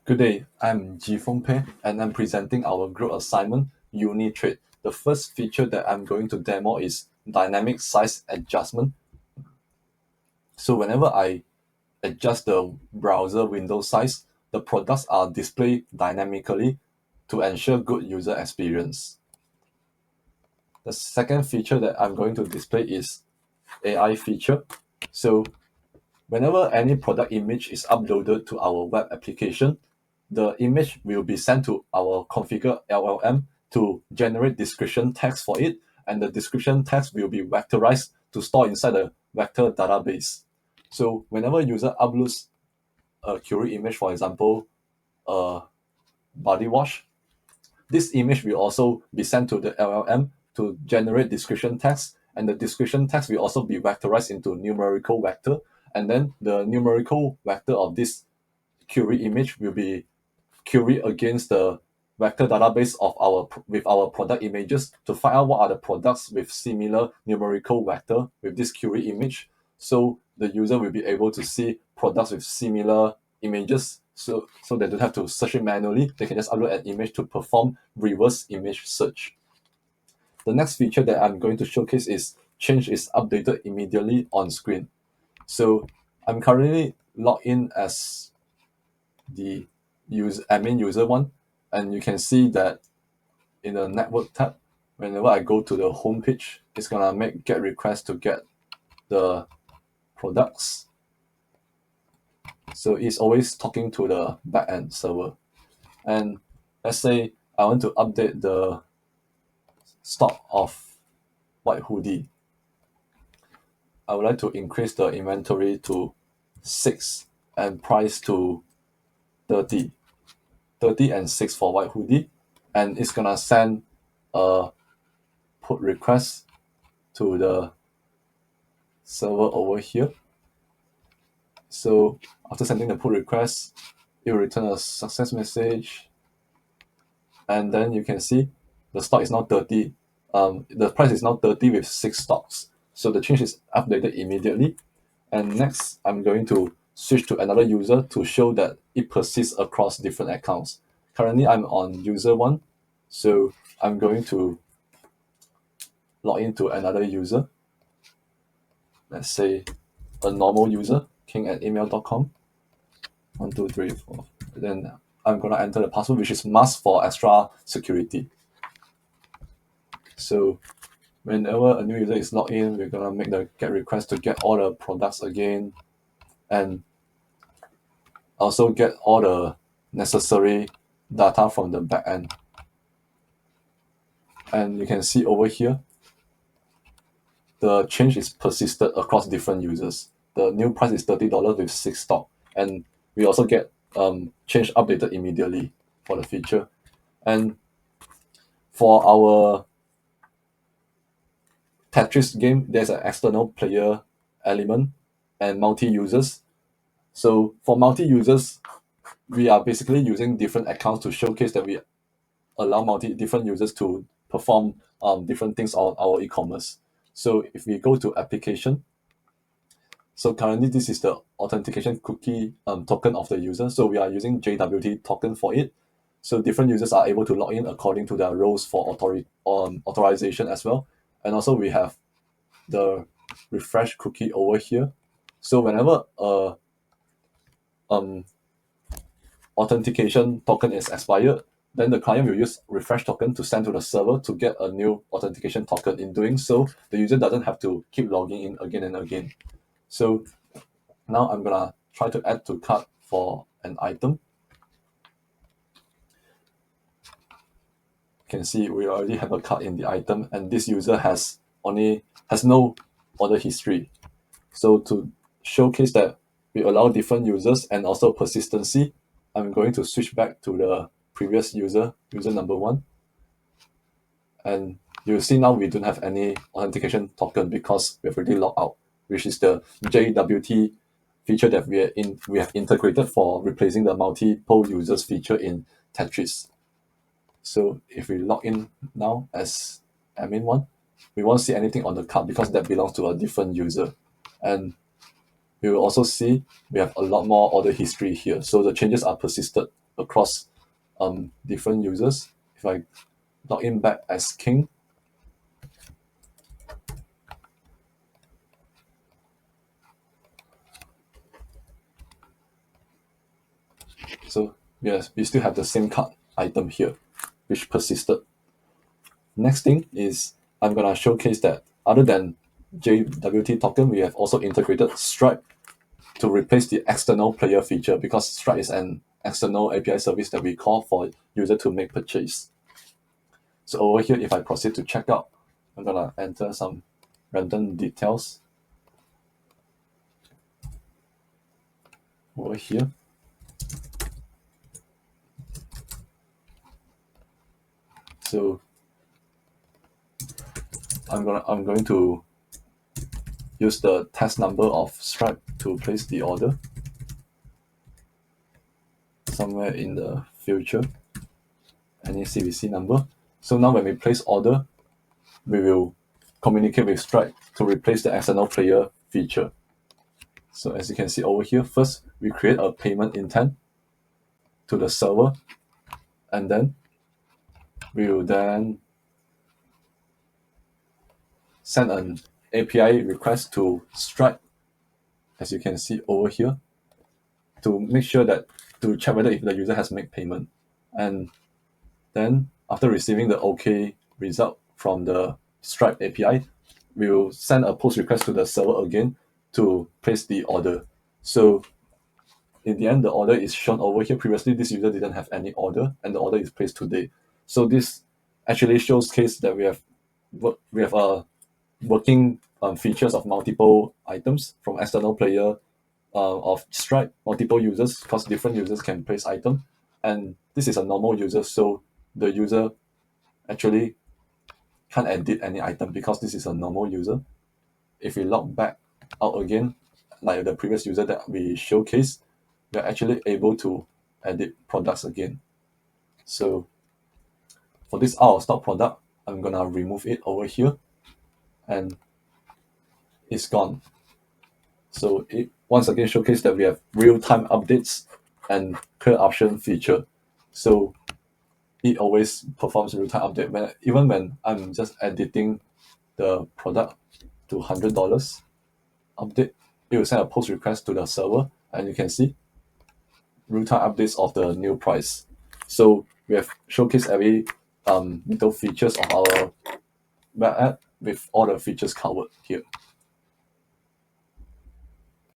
Good day, I'm Ji Feng Pei, and I'm presenting our group assignment, UniTrade. The first feature that I'm going to demo is dynamic size adjustment. So whenever I adjust the browser window size, the products are displayed dynamically to ensure good user experience. The second feature that I'm going to display is AI feature. So whenever any product image is uploaded to our web application, the image will be sent to our configure LLM to generate description text for it, and the description text will be vectorized to store inside a vector database. So whenever user uploads a query image, for example, a body wash, this image will also be sent to the LLM to generate description text, and the description text will also be vectorized into numerical vector, and then the numerical vector of this query image will be query against the vector database of our product images to find out what are the products with similar numerical vector with this query image. So the user will be able to see products with similar images. So they don't have to search it manually. They can just upload an image to perform reverse image search. The next feature that I'm going to showcase is change is updated immediately on screen. So I'm currently logged in as the admin user one, and you can see that in the network tab, whenever I go to the home page, it's gonna make get request to get the products. So it's always talking to the backend server. And let's say I want to update the stock of white hoodie. I would like to increase the inventory to 6 and price to 30. 30 and 6 for white hoodie. And it's gonna send a put request to the server over here. So after sending the pull request, it will return a success message. And then you can see the stock is now 30. The price is now 30 with 6 stocks. So the change is updated immediately. And next, I'm going to switch to another user to show that it persists across different accounts. Currently, I'm on user 1. So I'm going to log into another user. Let's say a normal user, king@email.com. 1, 2, 3, 4. Then I'm gonna enter the password, which is must for extra security. So whenever a new user is logged in, we're gonna make the get request to get all the products again, and also get all the necessary data from the backend. And you can see over here, the change is persisted across different users. The new price is $30 with 6 stock, and we also get change updated immediately for the feature. And for our Tetris game, there's an external player element and multi-users. So for multi-users, we are basically using different accounts to showcase that we allow different users to perform different things on our e-commerce. So if we go to application, so currently this is the authentication cookie token of the user. So we are using JWT token for it. So different users are able to log in according to their roles for authorization as well. And also we have the refresh cookie over here. So whenever a authentication token is expired, then the client will use refresh token to send to the server to get a new authentication token. In doing so, the user doesn't have to keep logging in again and again. So now I'm gonna try to add to cart for an item. You can see we already have a cart in the item, and this user has no order history. So to showcase that we allow different users and also persistency, I'm going to switch back to the previous user number 1. And you'll see now we don't have any authentication token because we've already logged out, which is the JWT feature that we have integrated for replacing the multiple users feature in Tetris. So if we log in now as admin 1, we won't see anything on the card because that belongs to a different user. And we will also see we have a lot more order history here. So the changes are persisted across different users. If I log in back as King, so yes, we still have the same card item here, which persisted. Next thing is I'm gonna showcase that other than JWT token, we have also integrated Stripe to replace the external player feature, because Stripe is an external API service that we call for user to make purchase. So over here, if I proceed to checkout, I'm gonna enter some random details over here. So I'm going to use the test number of Stripe to place the order somewhere in the future, any CVC number. So now when we place order, we will communicate with Stripe to replace the external player feature. So as you can see over here, first we create a payment intent to the server, and then we will then send an API request to Stripe, as you can see over here, to make sure that to check whether if the user has made payment. And then after receiving the OK result from the Stripe API, we will send a post request to the server again to place the order. So in the end, the order is shown over here. Previously, this user didn't have any order, and the order is placed today. So this actually shows case that we have working features of multiple items from external player of Stripe, multiple users, because different users can place item, and this is a normal user, so the user actually can't edit any item because this is a normal user. If we log back out again, like the previous user that we showcased, we're actually able to edit products again. So for this out of stock product, I'm gonna remove it over here, and it's gone. So it once again showcased that we have real-time updates and clear option feature. So it always performs real-time update even when I'm just editing the product to $100 update, it will send a post request to the server, and you can see real-time updates of the new price. So we have showcased every little features of our web app with all the features covered here.